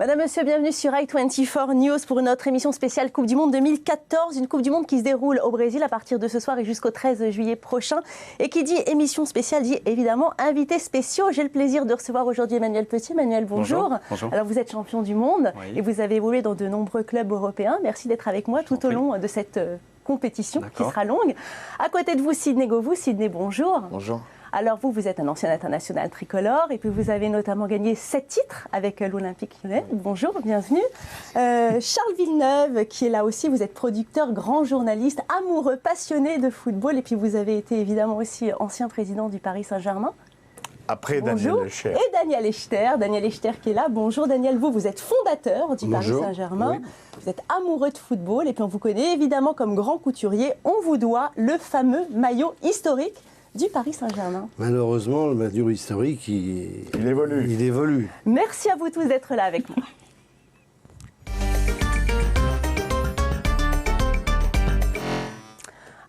Madame, Monsieur, bienvenue sur i24 News pour une autre émission spéciale Coupe du Monde 2014. Une Coupe du Monde qui se déroule au Brésil à partir de ce soir et jusqu'au 13 juillet prochain. Et qui dit émission spéciale dit évidemment invités spéciaux. J'ai le plaisir de recevoir aujourd'hui Emmanuel Petit. Emmanuel, bonjour. Bonjour. Alors vous êtes champion du monde et vous avez évolué dans de nombreux clubs européens. Merci d'être avec moi tout au long de cette compétition qui sera longue. À côté de vous, Sidney Govou. Sidney, bonjour. Bonjour. Alors vous êtes un ancien international tricolore et puis vous avez notamment gagné 7 titres avec l'Olympique Lyonnais. Bonjour, bienvenue. Charles Villeneuve qui est là aussi, vous êtes producteur, grand journaliste, amoureux, passionné de football et puis vous avez été évidemment aussi ancien président du Paris Saint-Germain. Après Bonjour. Daniel Echter. Et Daniel Echter qui est là. Bonjour Daniel, vous êtes fondateur du Paris Saint-Germain. Oui. Vous êtes amoureux de football et puis on vous connaît évidemment comme grand couturier. On vous doit le fameux maillot historique du Paris Saint-Germain. Malheureusement, le maillot historique, il évolue. Merci à vous tous d'être là avec moi.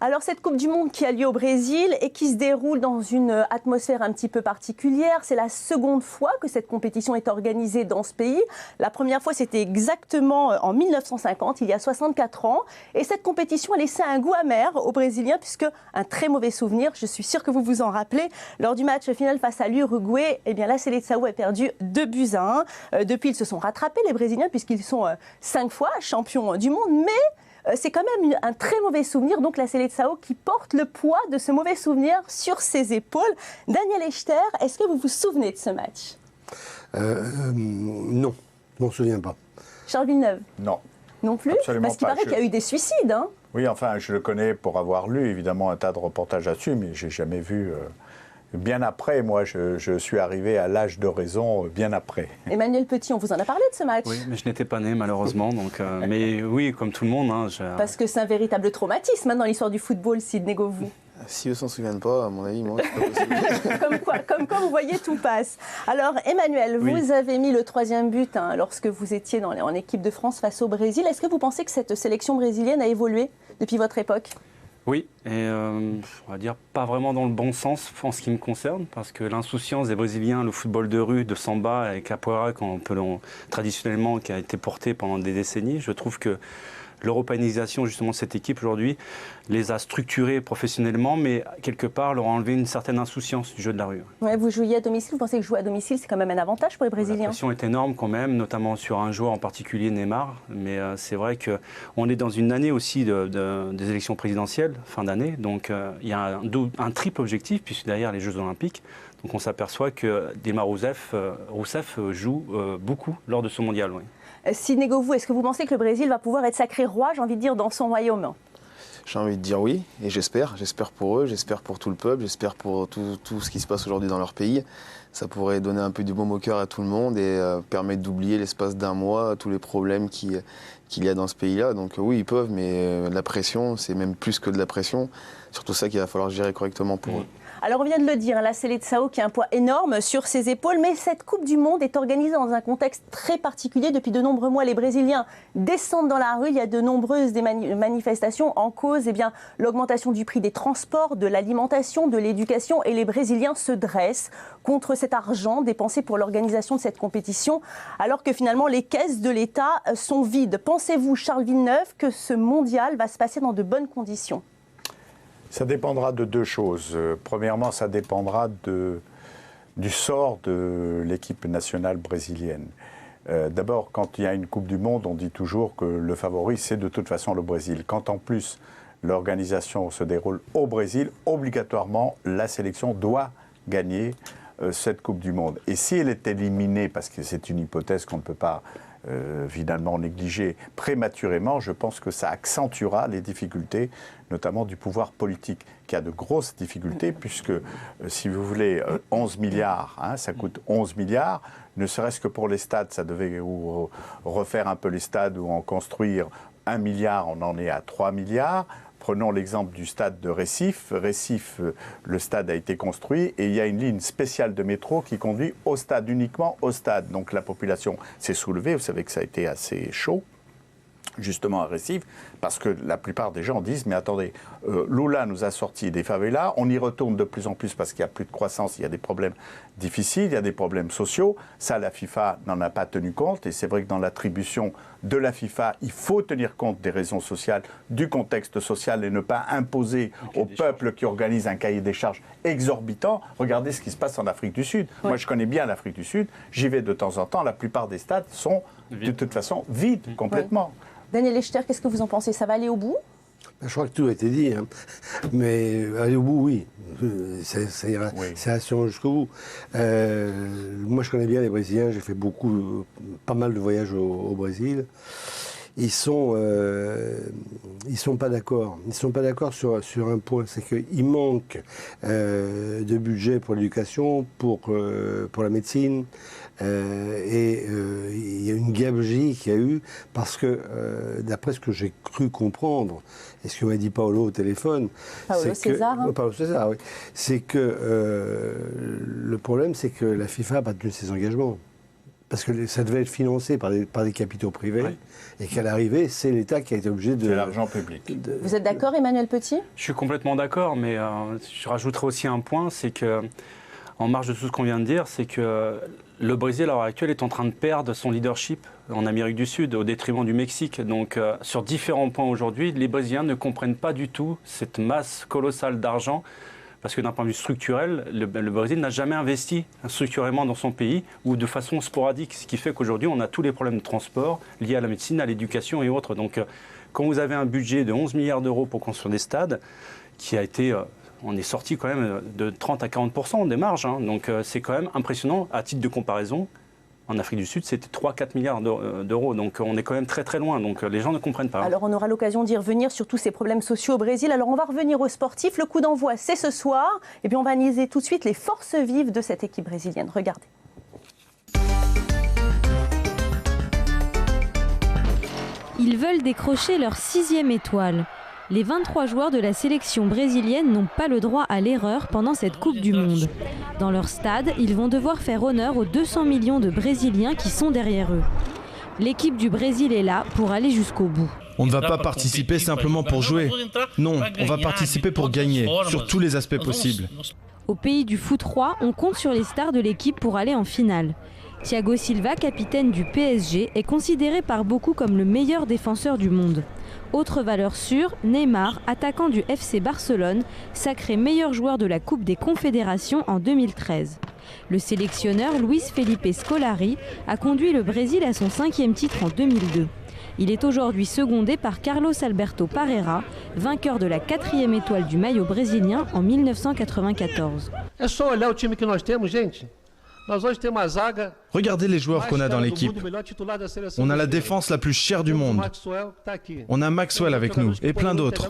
Alors cette Coupe du Monde qui a lieu au Brésil et qui se déroule dans une atmosphère un petit peu particulière, c'est la seconde fois que cette compétition est organisée dans ce pays. La première fois c'était exactement en 1950, il y a 64 ans. Et cette compétition a laissé un goût amer aux Brésiliens puisque un très mauvais souvenir, je suis sûre que vous vous en rappelez, lors du match final face à l'Uruguay, eh bien la Seleção a perdu 2-1. Depuis ils se sont rattrapés les Brésiliens puisqu'ils sont 5 fois champions du monde, mais c'est quand même un très mauvais souvenir, donc la Seleção qui porte le poids de ce mauvais souvenir sur ses épaules. Daniel Echter, est-ce que vous vous souvenez de ce match? Non, je ne m'en souviens pas. Charles Villeneuve? Non. Non plus? Absolument parce qu'il paraît qu'il y a eu des suicides. Hein. Oui, enfin, je le connais pour avoir lu évidemment un tas de reportages là-dessus, mais je n'ai jamais vu... Bien après, moi, je suis arrivé à l'âge de raison bien après. Emmanuel Petit, on vous en a parlé de ce match? Oui, mais je n'étais pas né malheureusement. Donc, mais oui, comme tout le monde. Hein, Parce que c'est un véritable traumatisme hein, dans l'histoire du football, Sidney Govou. Si eux s'en souviennent pas, à mon avis, moi, c'est pas possible. comme quoi, vous voyez, tout passe. Alors, Emmanuel, vous avez mis le 3e but hein, lorsque vous étiez en équipe de France face au Brésil. Est-ce que vous pensez que cette sélection brésilienne a évolué depuis votre époque? Oui, et on va dire pas vraiment dans le bon sens en ce qui me concerne, parce que l'insouciance des Brésiliens, le football de rue, de samba et capoeira, traditionnellement, qui a été porté pendant des décennies, je trouve que l'européanisation justement de cette équipe aujourd'hui les a structurés professionnellement, mais quelque part leur a enlevé une certaine insouciance du jeu de la rue. Ouais, vous jouiez à domicile, vous pensez que jouer à domicile c'est quand même un avantage pour les Brésiliens? La pression est énorme quand même, notamment sur un joueur en particulier, Neymar, mais c'est vrai qu'on est dans une année aussi des élections présidentielles, fin d'année, donc il y a un triple objectif, puisque derrière les Jeux Olympiques, donc on s'aperçoit que Dilma Rousseff joue beaucoup lors de ce mondial. Oui. Sidney Govou, est-ce que vous pensez que le Brésil va pouvoir être sacré roi, j'ai envie de dire, dans son royaume? J'ai envie de dire oui, et j'espère pour eux, j'espère pour tout le peuple, j'espère pour tout ce qui se passe aujourd'hui dans leur pays. Ça pourrait donner un peu du baume au cœur à tout le monde et permettre d'oublier l'espace d'un mois tous les problèmes qu'il y a dans ce pays-là. Donc oui, ils peuvent, mais la pression, c'est même plus que de la pression. Surtout ça qu'il va falloir gérer correctement pour eux. Alors on vient de le dire, la Seleção qui a un poids énorme sur ses épaules, mais cette Coupe du Monde est organisée dans un contexte très particulier. Depuis de nombreux mois, les Brésiliens descendent dans la rue, il y a de nombreuses manifestations en cause, l'augmentation du prix des transports, de l'alimentation, de l'éducation, et les Brésiliens se dressent contre cet argent dépensé pour l'organisation de cette compétition, alors que finalement les caisses de l'État sont vides. Pensez-vous, Charles Villeneuve, que ce mondial va se passer dans de bonnes conditions? Ça dépendra de deux choses. Premièrement, ça dépendra du sort de l'équipe nationale brésilienne. D'abord, quand il y a une Coupe du Monde, on dit toujours que le favori, c'est de toute façon le Brésil. Quand en plus l'organisation se déroule au Brésil, obligatoirement, la sélection doit gagner cette Coupe du Monde. Et si elle est éliminée, parce que c'est une hypothèse qu'on ne peut pas évidemment négliger prématurément, je pense que ça accentuera les difficultés, notamment du pouvoir politique, qui a de grosses difficultés, puisque, si vous voulez, 11 milliards, hein, ça coûte 11 milliards, ne serait-ce que pour les stades, ça devait refaire un peu les stades ou en construire 1 milliard, on en est à 3 milliards. Prenons l'exemple du stade de Recife. Recife, le stade a été construit et il y a une ligne spéciale de métro qui conduit au stade, uniquement au stade. Donc la population s'est soulevée, vous savez que ça a été assez chaud. justement agressif, parce que la plupart des gens disent, mais attendez, Lula nous a sorti des favelas, on y retourne de plus en plus parce qu'il n'y a plus de croissance, il y a des problèmes difficiles, il y a des problèmes sociaux, ça la FIFA n'en a pas tenu compte, et c'est vrai que dans l'attribution de la FIFA, il faut tenir compte des raisons sociales, du contexte social, et ne pas imposer au peuple qui organise un cahier des charges exorbitant. Regardez ce qui se passe en Afrique du Sud. Ouais. Moi je connais bien l'Afrique du Sud, j'y vais de temps en temps, la plupart des stades sont de toute façon vides complètement. Ouais. Daniel Echter, qu'est-ce que vous en pensez? Ça va aller au bout? Je crois que tout a été dit, hein. Mais aller au bout, oui. Ça ira, c'est assurant jusqu'au bout. Moi, je connais bien les Brésiliens, j'ai fait pas mal de voyages au Brésil. Ils sont pas d'accord. Ils sont pas d'accord sur un point, c'est qu'il manque de budget pour l'éducation, pour la médecine, et il y a une gabegie qu'il y a eu parce que d'après ce que j'ai cru comprendre et ce que m'a dit Paolo au téléphone, Paolo César, Paolo César, oui, c'est que le problème, c'est que la FIFA n'a pas tenu ses engagements. Parce que ça devait être financé par des capitaux privés, et qu'à l'arrivée, c'est l'État qui a été obligé de... C'est l'argent public. Vous êtes d'accord, Emmanuel Petit? Je suis complètement d'accord, mais je rajouterai aussi un point, c'est que, en marge de tout ce qu'on vient de dire, c'est que le Brésil, à l'heure actuelle, est en train de perdre son leadership en Amérique du Sud, au détriment du Mexique. Donc, sur différents points aujourd'hui, les Brésiliens ne comprennent pas du tout cette masse colossale d'argent. Parce que d'un point de vue structurel, le Brésil n'a jamais investi structurellement dans son pays ou de façon sporadique, ce qui fait qu'aujourd'hui, on a tous les problèmes de transport liés à la médecine, à l'éducation et autres. Donc, quand vous avez un budget de 11 milliards d'euros pour construire des stades, qui a été, on est sorti quand même de 30 à 40% des marges, hein, donc c'est quand même impressionnant. À titre de comparaison, en Afrique du Sud, c'était 3-4 milliards d'euros. Donc on est quand même très très loin. Donc les gens ne comprennent pas. Alors on aura l'occasion d'y revenir sur tous ces problèmes sociaux au Brésil. Alors on va revenir aux sportifs. Le coup d'envoi, c'est ce soir. Et puis on va analyser tout de suite les forces vives de cette équipe brésilienne. Regardez. Ils veulent décrocher leur 6e étoile. Les 23 joueurs de la sélection brésilienne n'ont pas le droit à l'erreur pendant cette Coupe du Monde. Dans leur stade, ils vont devoir faire honneur aux 200 millions de Brésiliens qui sont derrière eux. L'équipe du Brésil est là pour aller jusqu'au bout. On ne va pas participer simplement pour jouer. Non, on va participer pour gagner, sur tous les aspects possibles. Au pays du foot roi, on compte sur les stars de l'équipe pour aller en finale. Thiago Silva, capitaine du PSG, est considéré par beaucoup comme le meilleur défenseur du monde. Autre valeur sûre, Neymar, attaquant du FC Barcelone, sacré meilleur joueur de la Coupe des Confédérations en 2013. Le sélectionneur Luis Felipe Scolari a conduit le Brésil à son 5e titre en 2002. Il est aujourd'hui secondé par Carlos Alberto Parreira, vainqueur de la 4e étoile du maillot brésilien en 1994. É só olhar o time que nós temos, gente. Regardez les joueurs qu'on a dans l'équipe. On a la défense la plus chère du monde. On a Maxwell avec nous et plein d'autres.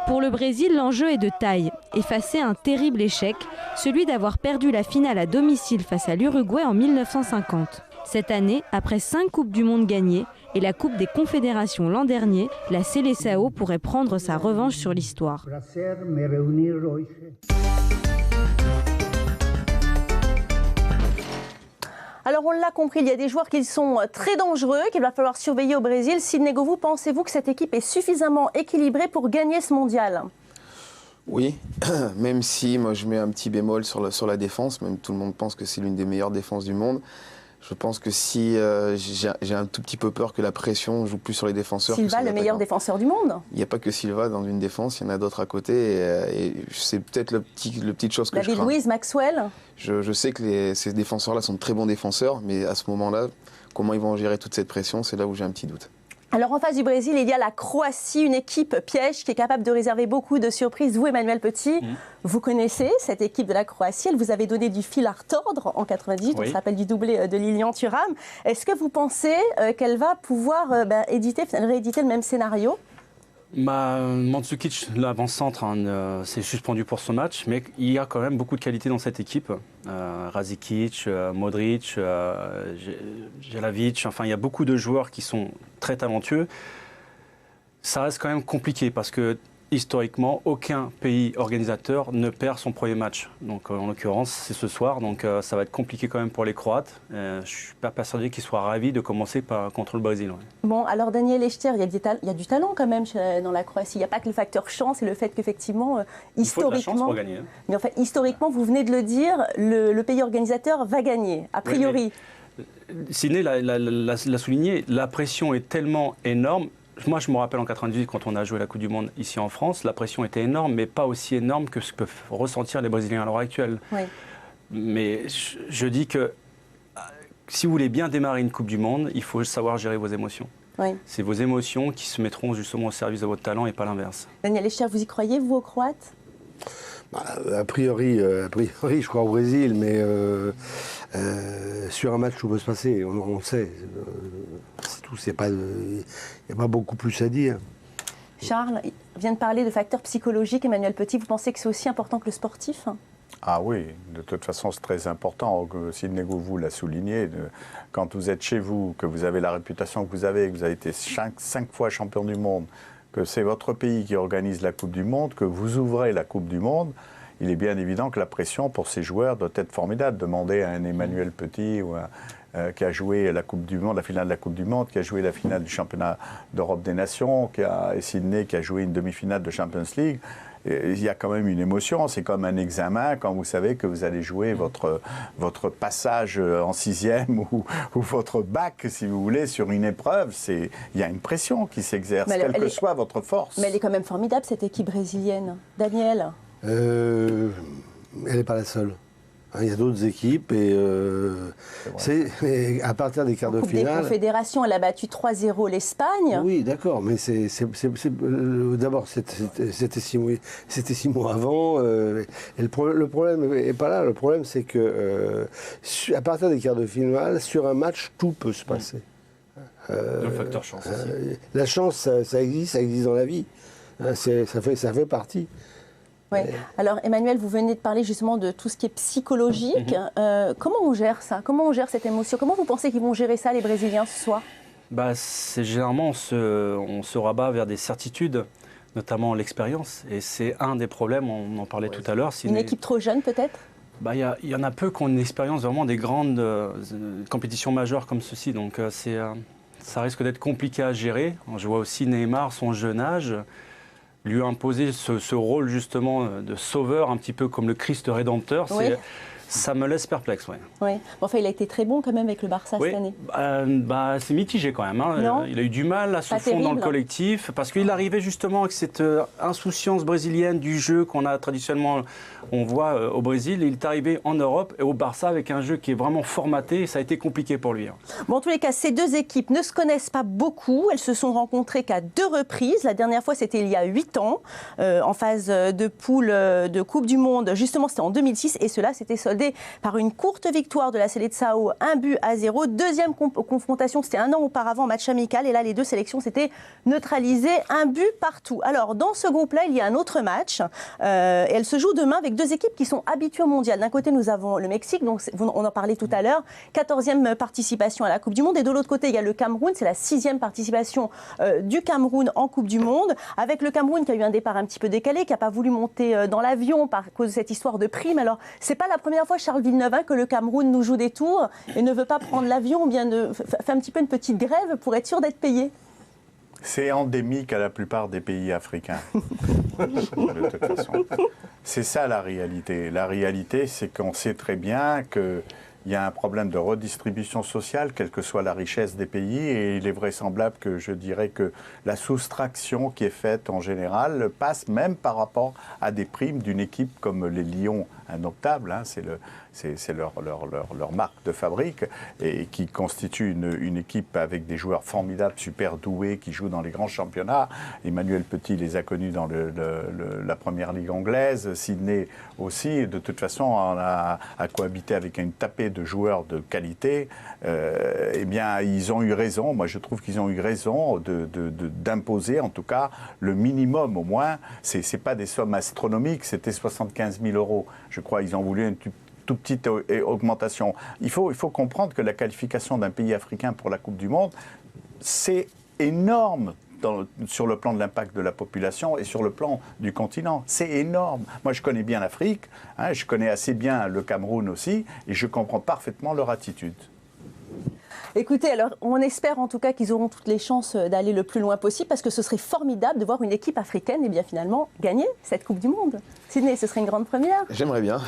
Pour le Brésil, l'enjeu est de taille. Effacer un terrible échec, celui d'avoir perdu la finale à domicile face à l'Uruguay en 1950. Cette année, après 5 Coupes du Monde gagnées et la Coupe des Confédérations l'an dernier, la Seleção pourrait prendre sa revanche sur l'histoire. Alors on l'a compris, il y a des joueurs qui sont très dangereux, qu'il va falloir surveiller au Brésil. Sidney Govou, pensez-vous que cette équipe est suffisamment équilibrée pour gagner ce mondial? Oui, même si moi je mets un petit bémol sur la défense, même tout le monde pense que c'est l'une des meilleures défenses du monde. Je pense que si j'ai un tout petit peu peur que la pression joue plus sur les défenseurs. Silva, le meilleur défenseur du monde. Il n'y a pas que Silva dans une défense, il y en a d'autres à côté. Et c'est peut-être le petite chose que je crains. David Luiz, Maxwell. Je sais que ces défenseurs-là sont de très bons défenseurs, mais à ce moment-là, comment ils vont gérer toute cette pression, c'est là où j'ai un petit doute. Alors en face du Brésil, il y a la Croatie, une équipe piège qui est capable de réserver beaucoup de surprises. Vous, Emmanuel Petit, vous connaissez cette équipe de la Croatie. Elle vous avait donné du fil à retordre en 98, on se rappelle du doublé de Lilian Thuram. Est-ce que vous pensez qu'elle va pouvoir rééditer le même scénario? Mandzukic, l'avant-centre, s'est suspendu pour ce match, mais il y a quand même beaucoup de qualité dans cette équipe. Razikic, Modric, Jelavic, enfin il y a beaucoup de joueurs qui sont très talentueux. Ça reste quand même compliqué parce que historiquement, aucun pays organisateur ne perd son premier match. Donc en l'occurrence, c'est ce soir, donc ça va être compliqué quand même pour les Croates. Je ne suis pas persuadé qu'ils soient ravis de commencer contre le Brésil. Ouais. Bon, alors Daniel Echter, il y a du talent quand même dans la Croatie. Il n'y a pas que le facteur chance et le fait qu'effectivement, historiquement... Il faut de la chance pour gagner. Mais en fait, historiquement, vous venez de le dire, le pays organisateur va gagner, a priori. Oui, Sidney l'a souligné, la pression est tellement énorme. Moi, je me rappelle en 98, quand on a joué la Coupe du Monde ici en France, la pression était énorme, mais pas aussi énorme que ce que peuvent ressentir les Brésiliens à l'heure actuelle. Oui. Mais je dis que si vous voulez bien démarrer une Coupe du Monde, il faut savoir gérer vos émotions. Oui. C'est vos émotions qui se mettront justement au service de votre talent et pas l'inverse. Daniel Echter, vous y croyez, vous, aux Croates ? A priori, je crois au Brésil, mais sur un match, tout peut se passer, on le sait. C'est tout, il n'y a pas beaucoup plus à dire. Charles vient de parler de facteurs psychologiques. Emmanuel Petit, vous pensez que c'est aussi important que le sportif ? Ah oui, de toute façon, c'est très important. Sidney Govou l'a souligné. Quand vous êtes chez vous, que vous avez la réputation que vous avez été 5 fois champion du monde, que c'est votre pays qui organise la Coupe du Monde, que vous ouvrez la Coupe du Monde, il est bien évident que la pression pour ces joueurs doit être formidable. Demandez à un Emmanuel Petit ou qui a joué la Coupe du Monde, la finale de la Coupe du Monde, qui a joué la finale du championnat d'Europe des Nations, et Sidney qui a joué une demi-finale de Champions League. Il y a quand même une émotion, c'est comme un examen quand vous savez que vous allez jouer votre passage en 6e ou votre bac, si vous voulez, sur une épreuve. Il y a une pression qui s'exerce, quelle que soit votre force. Mais elle est quand même formidable, cette équipe brésilienne. Daniel ? Elle n'est pas la seule. Il y a d'autres équipes et à partir des quarts de finale... La Confédération, elle a battu 3-0 l'Espagne. Oui, d'accord, mais d'abord, c'était 6 mois avant. Et le problème n'est pas là. Le problème, c'est que à partir des quarts de finale, sur un match, tout peut se passer. Le facteur chance aussi. La chance, ça existe dans la vie. Ça fait partie. Oui. Alors Emmanuel, vous venez de parler justement de tout ce qui est psychologique. Comment on gère ça ? Comment on gère cette émotion ? Comment vous pensez qu'ils vont gérer ça, les Brésiliens, ce soir ? C'est généralement, on se rabat vers des certitudes, notamment l'expérience. Et c'est un des problèmes, on en parlait tout à l'heure. Une équipe trop jeune peut-être ? Il y en a peu qui ont une expérience vraiment des grandes compétitions majeures comme ceci. Donc ça risque d'être compliqué à gérer. Je vois aussi Neymar, son jeune âge, lui imposer ce rôle justement de sauveur, un petit peu comme le Christ rédempteur, oui. Ça me laisse perplexe. Ouais. Oui. Enfin, il a été très bon quand même avec le Barça cette année. C'est mitigé quand même. Hein. Il a eu du mal à se fondre dans le collectif parce qu'il arrivait justement avec cette insouciance brésilienne du jeu qu'on a traditionnellement, on voit au Brésil. Il est arrivé en Europe et au Barça avec un jeu qui est vraiment formaté et ça a été compliqué pour lui. Hein. Bon, en tous les cas, ces deux équipes ne se connaissent pas beaucoup. Elles se sont rencontrées qu'à 2 reprises. La dernière fois, c'était il y a 8 ans, en phase de poule de Coupe du Monde. Justement, c'était en 2006 et cela s'était soldé par une courte victoire de la Seleção, 1-0. Deuxième confrontation, c'était 1 an auparavant, match amical. Et là, les deux sélections s'étaient neutralisées, 1 but partout. Alors, dans ce groupe-là, il y a un autre match. Et elle se joue demain avec deux équipes qui sont habituées au mondial. D'un côté, nous avons le Mexique, donc on en parlait tout à l'heure, 14e participation à la Coupe du Monde. Et de l'autre côté, il y a le Cameroun, c'est la 6e participation du Cameroun en Coupe du Monde. Avec le Cameroun qui a eu un départ un petit peu décalé, qui n'a pas voulu monter dans l'avion par cause de cette histoire de prime. Alors, c'est pas la première fois, Charles Villeneuve, que le Cameroun nous joue des tours et ne veut pas prendre l'avion, ou bien fait un petit peu une petite grève pour être sûr d'être payé. C'est endémique à la plupart des pays africains, de toute façon. C'est ça la réalité. La réalité, c'est qu'on sait très bien qu'il y a un problème de redistribution sociale, quelle que soit la richesse des pays, et il est vraisemblable que je dirais que la soustraction qui est faite en général passe même par rapport à des primes d'une équipe comme les Lions Indomptables, hein, c'est leur marque de fabrique, et qui constitue une équipe avec des joueurs formidables, super doués, qui jouent dans les grands championnats. Emmanuel Petit les a connus dans la première ligue anglaise, Sidney aussi. De toute façon, on a cohabité avec une tapée de joueurs de qualité. Eh bien, ils ont eu raison. Moi, je trouve qu'ils ont eu raison d'imposer, en tout cas, le minimum au moins. C'est pas des sommes astronomiques, c'était 75 000 €. Je crois qu'ils ont voulu une toute petite augmentation. Il faut comprendre que la qualification d'un pays africain pour la Coupe du Monde, c'est énorme sur le plan de l'impact de la population et sur le plan du continent. C'est énorme. Moi, je connais bien l'Afrique, hein, je connais assez bien le Cameroun aussi, et je comprends parfaitement leur attitude. Écoutez, alors on espère en tout cas qu'ils auront toutes les chances d'aller le plus loin possible, parce que ce serait formidable de voir une équipe africaine et bien finalement gagner cette Coupe du Monde. Sydney, ce serait une grande première. J'aimerais bien.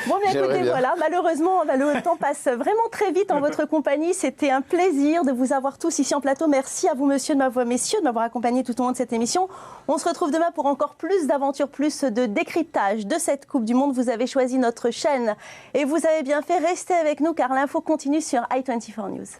Bon, mais écoutez, voilà, malheureusement, le temps passe vraiment très vite en votre compagnie. C'était un plaisir de vous avoir tous ici en plateau. Merci à vous, messieurs, de m'avoir accompagné tout au long de cette émission. On se retrouve demain pour encore plus d'aventures, plus de décryptage de cette Coupe du Monde. Vous avez choisi notre chaîne et vous avez bien fait. Restez avec nous car l'info continue sur i24 News.